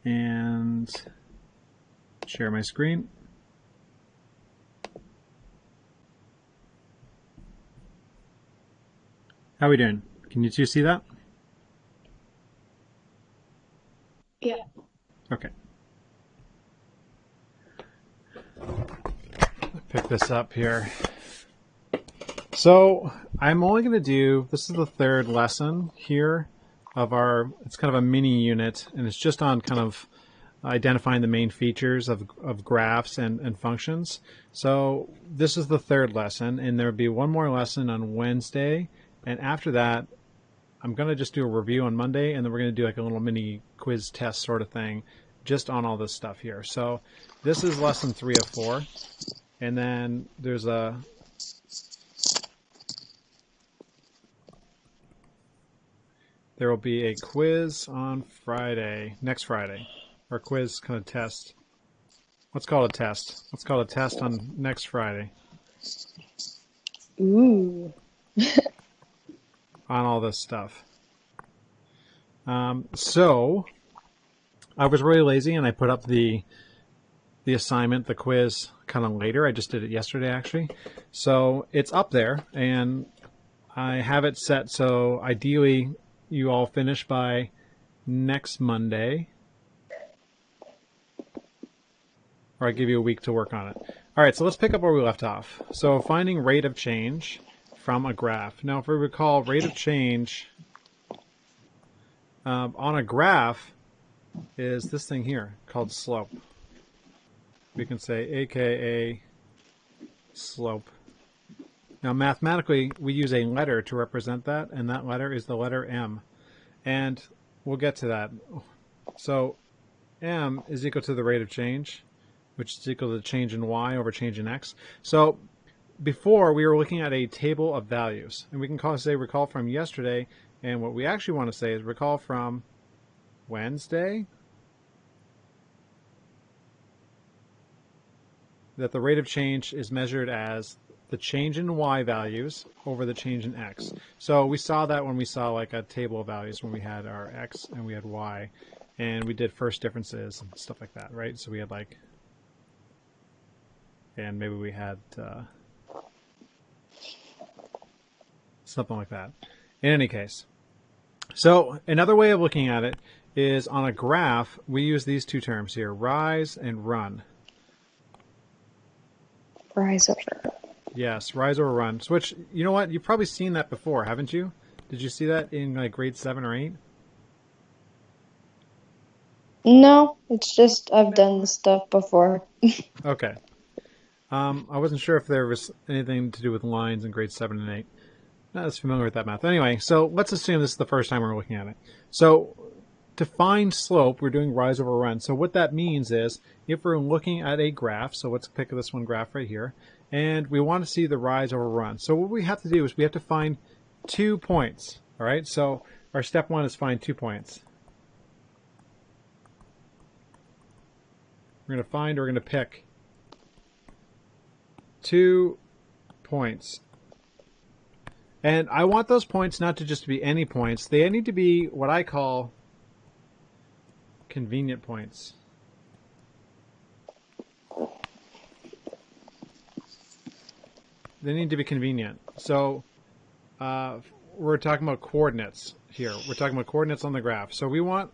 and share my screen. How are we doing? Can you two see that? Yeah. Okay. Pick this up here. So I'm only going to do, this is the third lesson here of our, it's kind of a mini unit, and it's just on kind of identifying the main features of graphs and functions. So this is the third lesson, and there will be one more lesson on Wednesday, and after that I'm going to just do a review on Monday, and then we're going to do like a little mini quiz test sort of thing just on all this stuff here. So this is lesson 3 of 4, and then there's a there will be a quiz on Friday, next Friday, or quiz kind of test. Let's call it a test. Let's call it a test on next Friday. Ooh. On all this stuff. So I was really lazy and I put up the assignment, the quiz, kind of later. I just did it yesterday actually. So it's up there and I have it set so ideally you all finish by next Monday. Or I give you a week to work on it. All right, so let's pick up where we left off. So finding rate of change from a graph. Now, if we recall, rate of change on a graph is this thing here called slope. We can say AKA slope. Now, mathematically, we use a letter to represent that, and that letter is the letter M. And we'll get to that. So M is equal to the rate of change, which is equal to change in y over change in x. So before we were looking at a table of values, and we can recall from yesterday, and what we actually want to say is recall from Wednesday that the rate of change is measured as the change in y values over the change in x. So we saw that when we saw like a table of values when we had our x and we had y, and we did first differences and stuff like that, right? So we had like, and maybe we had something like that. In any case, so another way of looking at it is on a graph, we use these two terms here, rise and run. Rise over. Yes, rise over run. So which, you know what, you've probably seen that before, haven't you? Did you see that in like grade 7 or 8? No, it's just I've done this stuff before. Okay. I wasn't sure if there was anything to do with lines in grade 7 and 8. Not as familiar with that math. Anyway, so let's assume this is the first time we're looking at it. So to find slope, we're doing rise over run. So what that means is if we're looking at a graph, so let's pick this one graph right here, and we want to see the rise over run. So what we have to do is we have to find 2 points. All right, so our step 1 is find 2 points. We're going to pick 2 points. And I want those points not to just be any points. They need to be what I call convenient points. They need to be convenient. So we're talking about coordinates here. We're talking about coordinates on the graph. So we want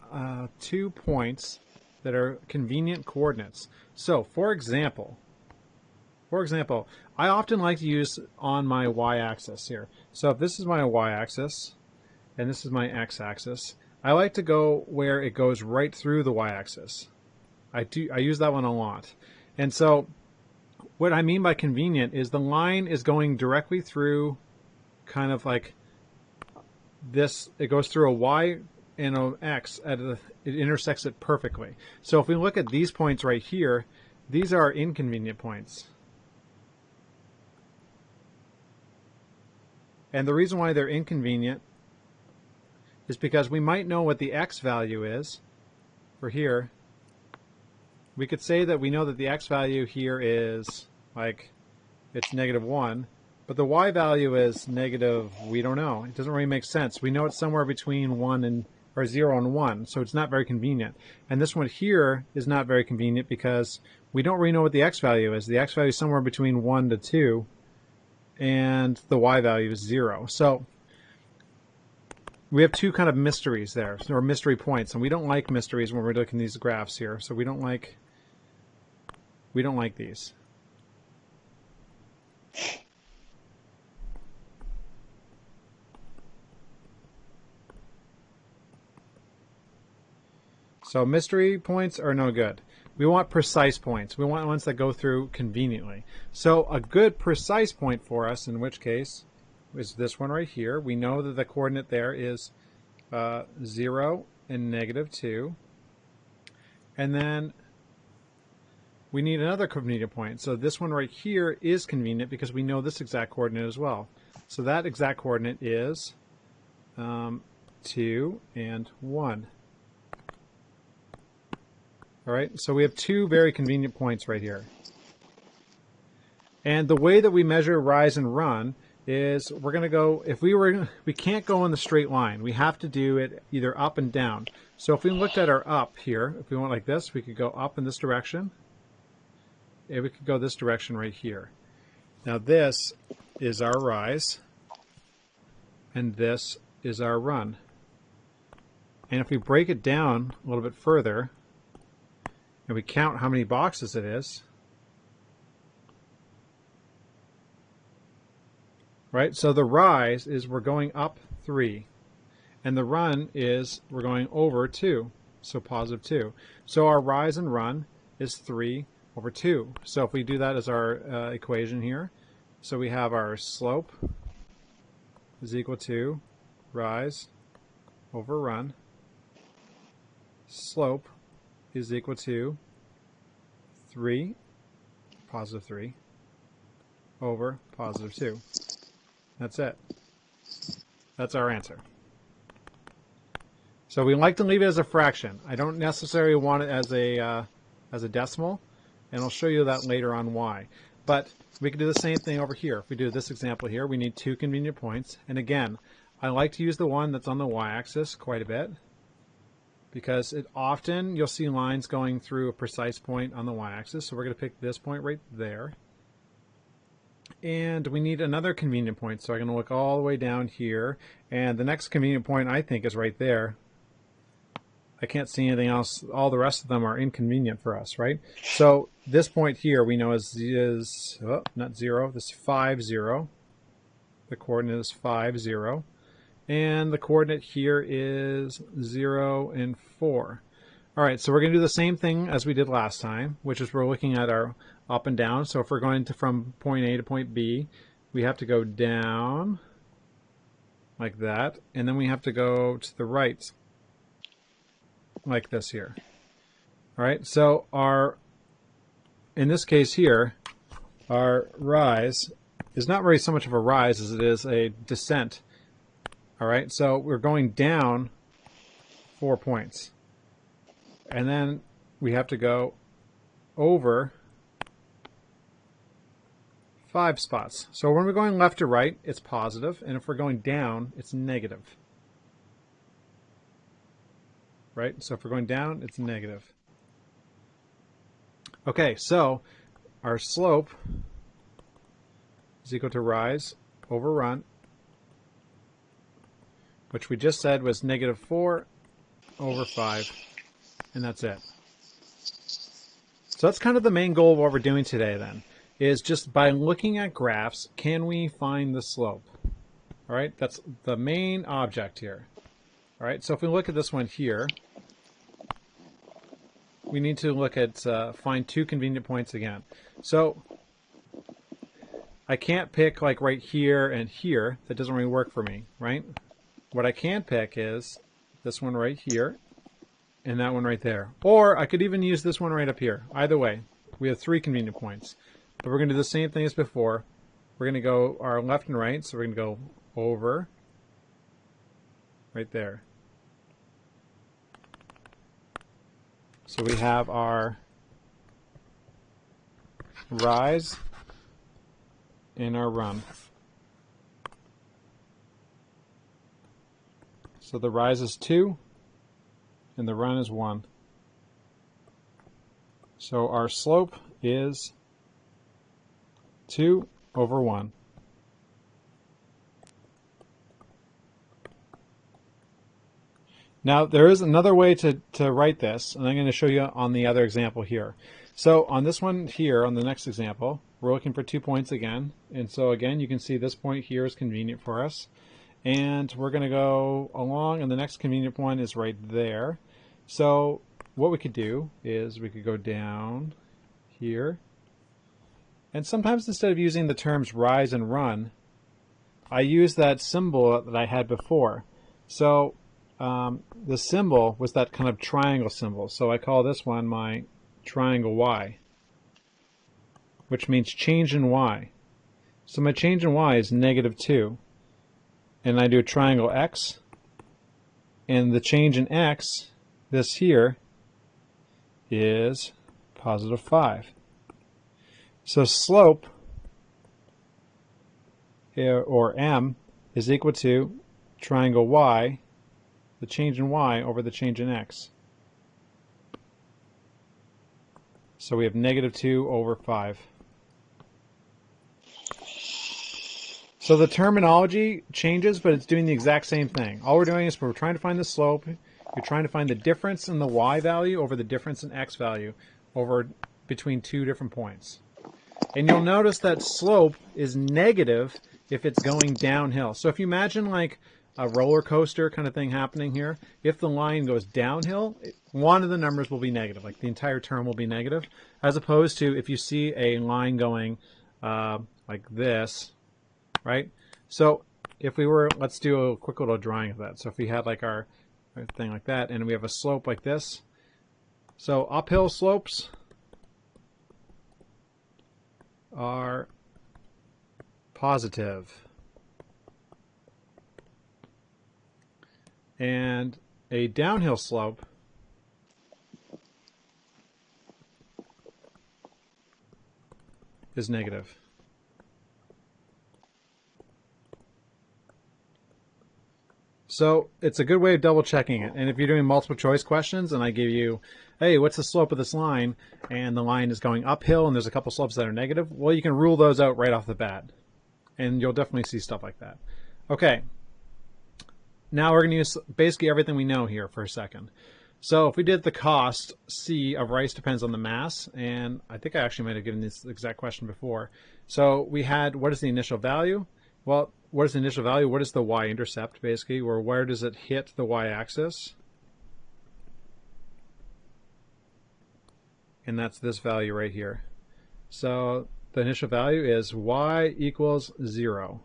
2 points that are convenient coordinates. So for example, I often like to use on my y-axis here. So if this is my y-axis and this is my x-axis, I like to go where it goes right through the y-axis. I use that one a lot. And so what I mean by convenient is the line is going directly through kind of like this. It goes through a y and an x. It intersects it perfectly. So if we look at these points right here, these are inconvenient points. And the reason why they're inconvenient is because we might know what the x value is for here. We could say that we know that the x value here is like it's -1, but the y value is negative, we don't know. It doesn't really make sense. We know it's somewhere between 1 and are 0 and 1, so it's not very convenient. And this one here is not very convenient because we don't really know what the x value is. The x value is somewhere between 1 to 2, and the y value is 0. So we have two kind of mysteries there, or mystery points, and we don't like mysteries when we're looking at these graphs here. So we don't like these. So mystery points are no good. We want precise points. We want ones that go through conveniently. So a good precise point for us, in which case, is this one right here. We know that the coordinate there is 0 and -2. And then we need another convenient point. So this one right here is convenient because we know this exact coordinate as well. So that exact coordinate is 2 and 1. All right, so we have two very convenient points right here. And the way that we measure rise and run is we're going to go, we can't go in the straight line. We have to do it either up and down. So if we looked at our up here, if we went like this, we could go up in this direction. And we could go this direction right here. Now this is our rise, and this is our run. And if we break it down a little bit further, and we count how many boxes it is, right? So the rise is we're going up 3, and the run is we're going over 2, so +2. So our rise and run is 3 over 2. So if we do that as our equation here, so we have our slope is equal to rise over run. Slope is equal to 3, +3, over +2. That's it. That's our answer. So we like to leave it as a fraction. I don't necessarily want it as a decimal, and I'll show you that later on why. But we can do the same thing over here. If we do this example here, we need two convenient points. And again, I like to use the one that's on the y-axis quite a bit, because often you'll see lines going through a precise point on the y-axis. So we're going to pick this point right there. And we need another convenient point. So I'm going to look all the way down here. And the next convenient point, I think, is right there. I can't see anything else. All the rest of them are inconvenient for us, right? So this point here we know is not 0. This is 5, 0. The coordinate is 5, 0. And the coordinate here is 0 and 4. All right, so we're going to do the same thing as we did last time, which is we're looking at our up and down. So if we're going from point A to point B, we have to go down like that, and then we have to go to the right like this here. All right, so in this case here, our rise is not really so much of a rise as it is a descent. All right, so we're going down 4 points. And then we have to go over 5 spots. So when we're going left to right, it's positive, and if we're going down, it's negative. Right? So if we're going down, it's negative. Okay, so our slope is equal to rise over run, which we just said was -4 over 5, and that's it. So that's kind of the main goal of what we're doing today then, is just by looking at graphs, can we find the slope? All right, that's the main object here. All right, so if we look at this one here, we need to look at find two convenient points again. So I can't pick like right here and here. That doesn't really work for me, right? What I can pick is this one right here and that one right there. Or I could even use this one right up here. Either way, we have 3 convenient points. But we're going to do the same thing as before. We're going to go our left and right, so we're going to go over right there. So we have our rise and our run. So the rise is 2 and the run is 1. So our slope is 2 over 1. Now, there is another way to write this, and I'm going to show you on the other example here. So on this one here, on the next example, we're looking for 2 points again. And so again, you can see this point here is convenient for us. And we're going to go along, and the next convenient one is right there. So what we could do is we could go down here. And sometimes instead of using the terms rise and run, I use that symbol that I had before. So the symbol was that kind of triangle symbol. So I call this one my triangle Y, which means change in Y. So my change in Y is -2. And I do a triangle X, and the change in X, this here, is +5. So slope, or M, is equal to triangle Y, the change in Y over the change in X. So we have -2 over 5. So the terminology changes, but it's doing the exact same thing. All we're doing is we're trying to find the slope. You're trying to find the difference in the Y value over the difference in X value over between 2 different points. And you'll notice that slope is negative if it's going downhill. So if you imagine like a roller coaster kind of thing happening here, if the line goes downhill, one of the numbers will be negative, like the entire term will be negative, as opposed to if you see a line going like this, right? So if we were, let's do a quick little drawing of that. So if we had like our thing like that, and we have a slope like this. So uphill slopes are positive. And a downhill slope is negative. So it's a good way of double checking it. And if you're doing multiple choice questions and I give you, hey, what's the slope of this line? And the line is going uphill and there's a couple slopes that are negative. Well, you can rule those out right off the bat. And you'll definitely see stuff like that. Okay. Now we're going to use basically everything we know here for a second. So if we did the cost, C of rice depends on the mass. And I think I actually might have given this exact question before. So we had, what is the initial value? Well, what is the initial value? What is the y-intercept, basically? Or where does it hit the y-axis? And that's this value right here. So the initial value is y equals 0.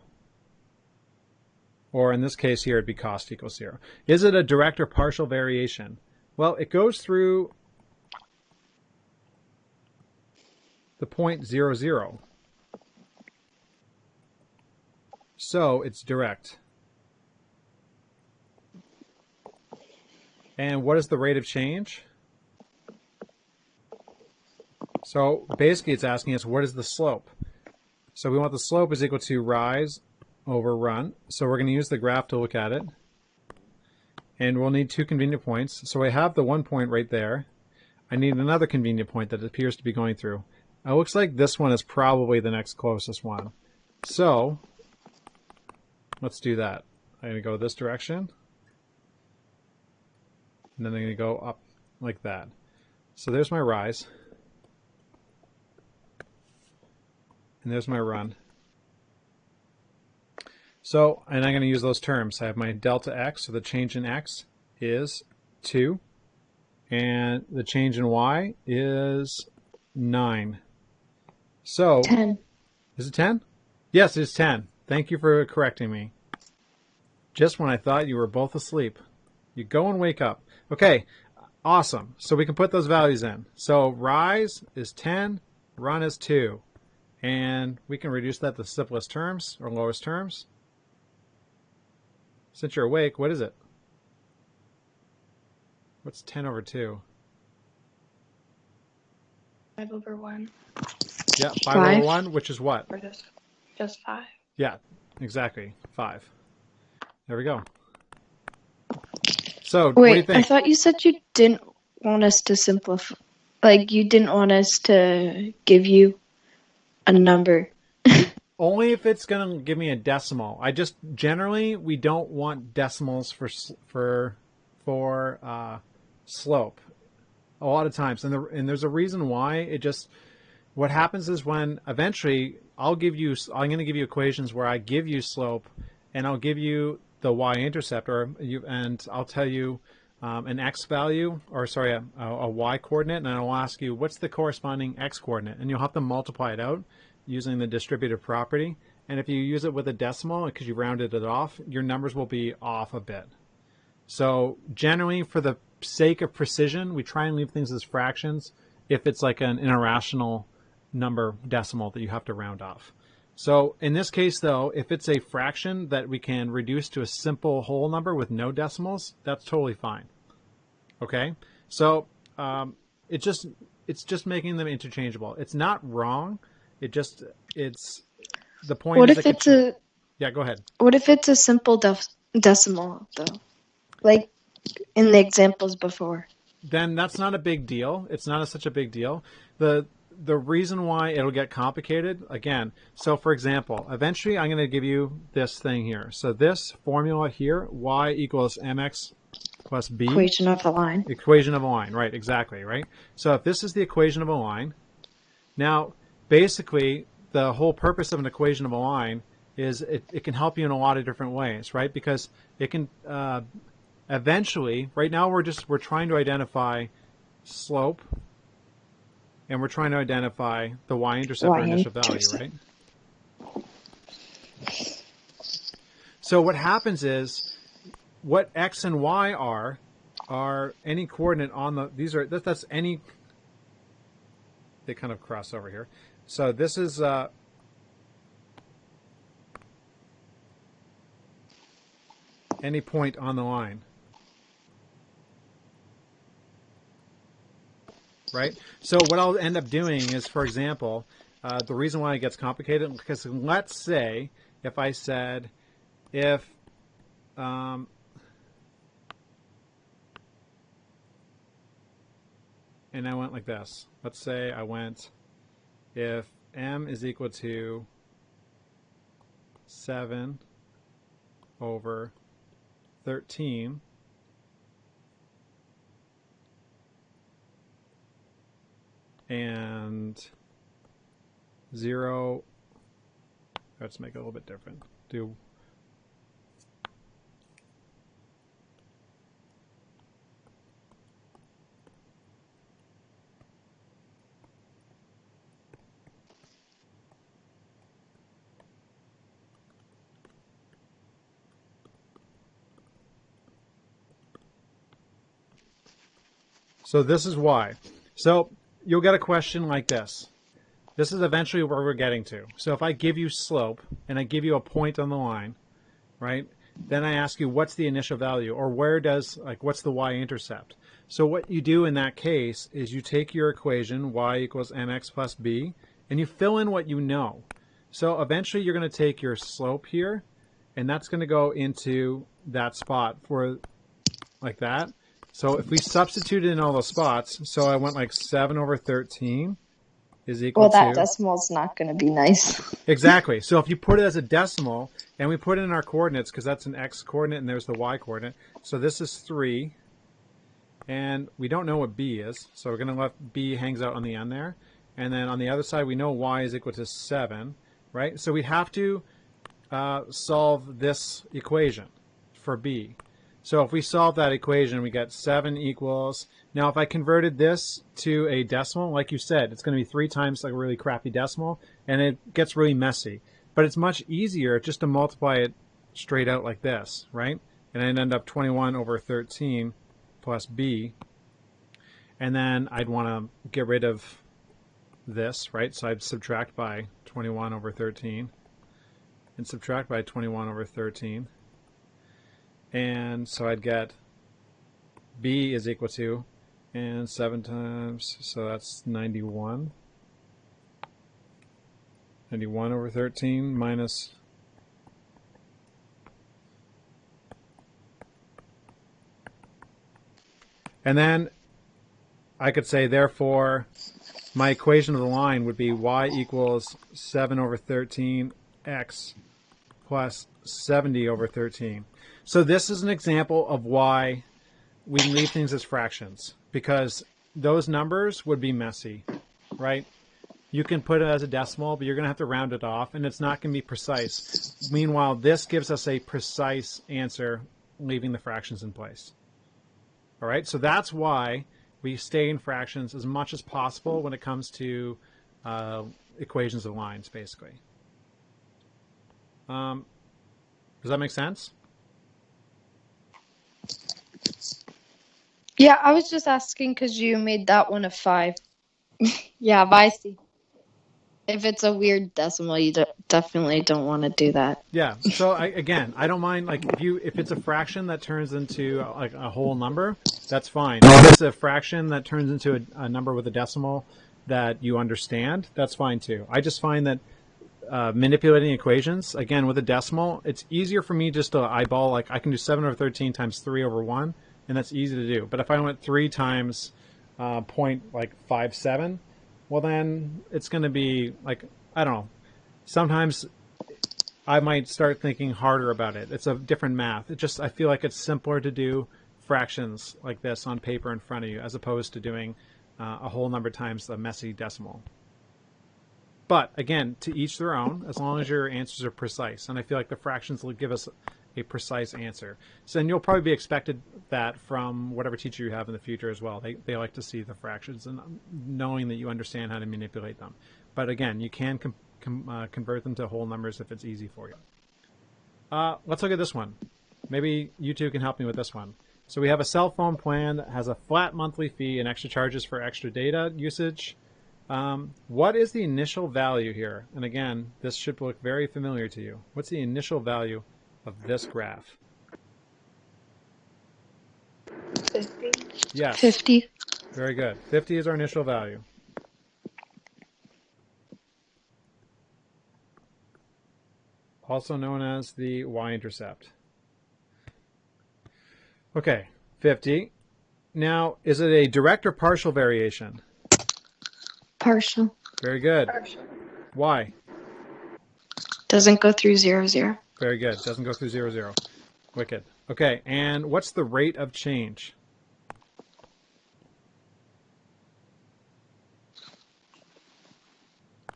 Or in this case here, it'd be cost equals 0. Is it a direct or partial variation? Well, it goes through the point 0, 0. So it's direct. And what is the rate of change? So basically it's asking us, what is the slope? So we want the slope is equal to rise over run. So we're going to use the graph to look at it. And we'll need 2 convenient points. So I have the 1 point right there. I need another convenient point that appears to be going through. It looks like this one is probably the next closest one. So let's do that. I'm going to go this direction. And then I'm going to go up like that. So there's my rise. And there's my run. So, and I'm going to use those terms. I have my delta x, so the change in x is 2. And the change in y is 9. So, 10. Is it 10? Yes, it's 10. Thank you for correcting me. Just when I thought you were both asleep. You go and wake up. Okay, awesome. So we can put those values in. So rise is 10, run is 2. And we can reduce that to the simplest terms or lowest terms. Since you're awake, what is it? What's 10 over 2? 5 over 1. Yeah, 5 5. over 1, which is what? Or just 5. Yeah, exactly. 5. There we go. So, what do you Wait, I think? thought you said you didn't want us to simplify. Like, you didn't want us to give you a number. Only if it's going to give me a decimal. I just generally we don't want decimals for slope a lot of times, and there's a reason why. It just what happens is when eventually I'm going to give you equations where I give you slope, and I'll give you the y-intercept, and I'll tell you an x value, or sorry, a y coordinate, and I'll ask you what's the corresponding x coordinate, and you'll have to multiply it out using the distributive property. And if you use it with a decimal, because you rounded it off, your numbers will be off a bit. So generally, for the sake of precision, we try and leave things as fractions if it's like an irrational number decimal that you have to round off. So in this case, though, if it's a fraction that we can reduce to a simple whole number with no decimals, that's totally fine. Okay? So it's just making them interchangeable. It's not wrong. It's the point What is if it's a yeah, go ahead. what if it's a simple decimal though? Like in the examples before. Then that's not a big deal. It's not such a big deal. The reason why it'll get complicated, again, so for example, eventually I'm going to give you this thing here. So this formula here, y equals mx plus b. Equation of a line. Equation of a line, right, exactly, right? So if this is the equation of a line, now basically the whole purpose of an equation of a line is it can help you in a lot of different ways, right? Because it can eventually, right now we're trying to identify slope, and we're trying to identify the y-intercept or initial value, right? So what happens is, what x and y are any coordinate on that's any, they kind of cross over here. So this is any point on the line. Right? So what I'll end up doing is, for example, the reason why it gets complicated, because let's say if I said and I went like this. Let's say I went if m is equal to 7 over 13, and 0, let's make it a little bit different. So this is why. So you'll get a question like this. This is eventually where we're getting to. So if I give you slope and I give you a point on the line, right? Then I ask you what's the initial value, or what's the y-intercept? So what you do in that case is you take your equation y equals mx plus b, and you fill in what you know. So eventually you're going to take your slope here, and that's going to go into that spot for like that. So if we substitute in all those spots, so I went like 7 over 13 is equal Well, that to... decimal's not going to be nice. Exactly. So if you put it as a decimal, and we put it in our coordinates, because that's an x coordinate and there's the y coordinate. So this is 3, and we don't know what b is, so we're going to let b hangs out on the end there. And then on the other side, we know y is equal to 7, right? So we have to solve this equation for b. So if we solve that equation, we get 7 equals... Now, if I converted this to a decimal, like you said, it's going to be 3 times like a really crappy decimal, and it gets really messy. But it's much easier just to multiply it straight out like this, right? And I'd end up 21 over 13 plus b. And then I'd want to get rid of this, right? So I'd subtract by 21 over 13 and subtract by 21 over 13. And so I'd get b is equal to, and 7 times, so that's 91. 91 over 13 minus And then I could say, therefore, my equation of the line would be y equals 7 over 13x plus 70 over 13. So this is an example of why we leave things as fractions, because those numbers would be messy, right? You can put it as a decimal, but you're going to have to round it off, and it's not going to be precise. Meanwhile, this gives us a precise answer, leaving the fractions in place. All right, so that's why we stay in fractions as much as possible when it comes to equations of lines, basically. Does that make sense? Yeah, I was just asking because you made that one a 5. Yeah, but I see. If it's a weird decimal, you definitely don't want to do that. Yeah. So again, I don't mind, like, if it's a fraction that turns into like a whole number, that's fine. If it's a fraction that turns into a number with a decimal that you understand, that's fine too. I just find that manipulating equations, again, with a decimal, it's easier for me just to eyeball, like, I can do 7 over 13 times 3 over 1, and that's easy to do. But if I went 3 times 0.57, well, then it's going to be, like, I don't know. Sometimes I might start thinking harder about it. It's a different math. I feel like it's simpler to do fractions like this on paper in front of you, as opposed to doing a whole number times a messy decimal. But again, to each their own, as long as your answers are precise. And I feel like the fractions will give us a precise answer. So, and you'll probably be expected that from whatever teacher you have in the future as well. They like to see the fractions and knowing that you understand how to manipulate them. But again, you can convert them to whole numbers if it's easy for you. Let's look at this one. Maybe you two can help me with this one. So we have a cell phone plan that has a flat monthly fee and extra charges for extra data usage. What is the initial value here? And again, this should look very familiar to you. What's the initial value of this graph? 50. Yes. 50. Very good. 50 is our initial value. Also known as the y-intercept. Okay, 50. Now, is it a direct or partial variation? Partial. Very good. Partial. Why? Doesn't go through 0, 0. Very good. Doesn't go through 0, 0. Wicked. Okay, and what's the rate of change?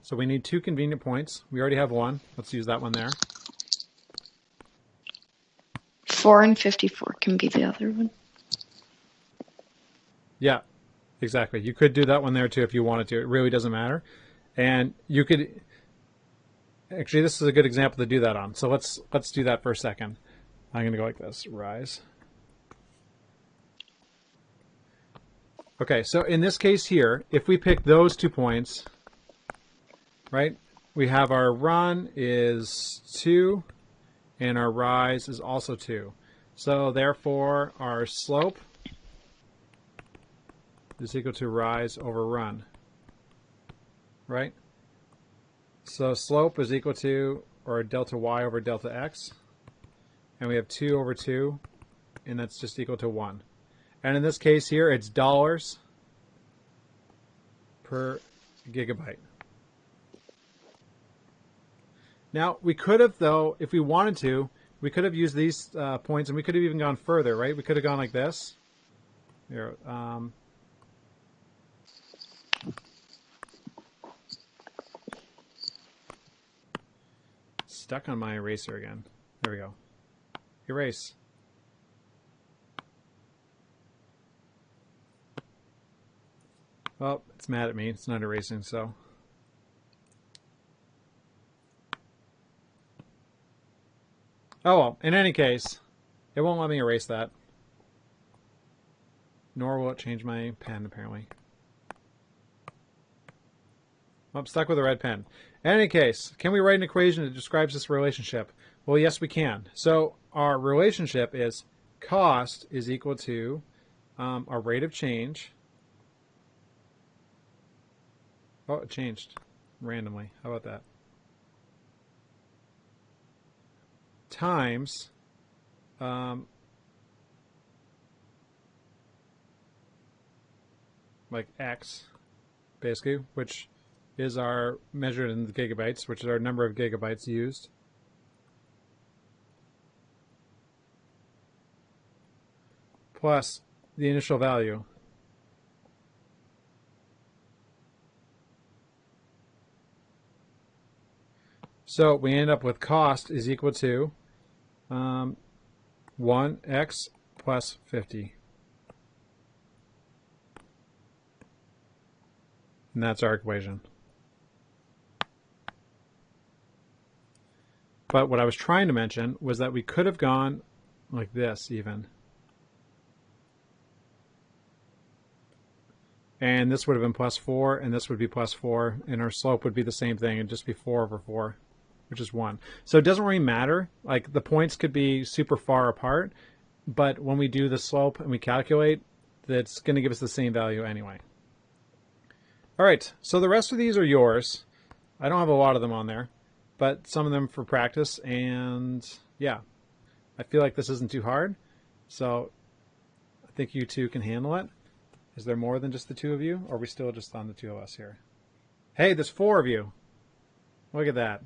So we need 2 convenient points. We already have one. Let's use that one there. 4 and 54 can be the other one. Yeah, exactly. You could do that one there too if you wanted to. It really doesn't matter. And you could actually, this is a good example to do that on. So let's do that for a second. I'm going to go like this, rise. Okay, so in this case here, if we pick those 2 points, right, we have our run is 2 and our rise is also 2. So therefore our slope is equal to rise over run, right? So slope is equal to, or delta y over delta x, and we have 2 over 2, and that's just equal to 1. And in this case here, it's dollars per gigabyte. Now, we could have, though, if we wanted to, we could have used these points, and we could have even gone further, right? We could have gone like this. Here, stuck on my eraser again. There we go. Erase. Well, it's mad at me. It's not erasing, so. Oh well, in any case, it won't let me erase that. Nor will it change my pen, apparently. I'm stuck with a red pen. In any case, can we write an equation that describes this relationship? Well, yes, we can. So our relationship is cost is equal to our rate of change. Oh, it changed randomly. How about that? Times like x, basically, which is our measured in the gigabytes, which is our number of gigabytes used. Plus the initial value. So we end up with cost is equal to 1x plus 50. And that's our equation. But what I was trying to mention was that we could have gone like this even. And this would have been plus 4, and this would be plus 4, and our slope would be the same thing, and just be 4 over 4, which is 1. So it doesn't really matter. Like, the points could be super far apart, but when we do the slope and we calculate, that's going to give us the same value anyway. All right, so the rest of these are yours. I don't have a lot of them on there, but some of them for practice, and yeah, I feel like this isn't too hard, so I think you two can handle it. Is there more than just the two of you, or are we still just on the two of us here? Hey, there's 4 of you. Look at that.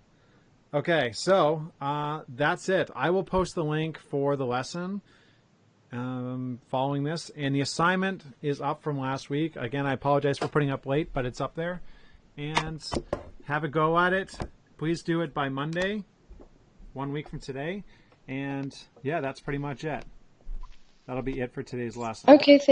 Okay, so that's it. I will post the link for the lesson following this, and the assignment is up from last week. Again, I apologize for putting up late, but it's up there. And have a go at it. Please do it by Monday, 1 week from today. And yeah, that's pretty much it. That'll be it for today's lesson. Okay, thank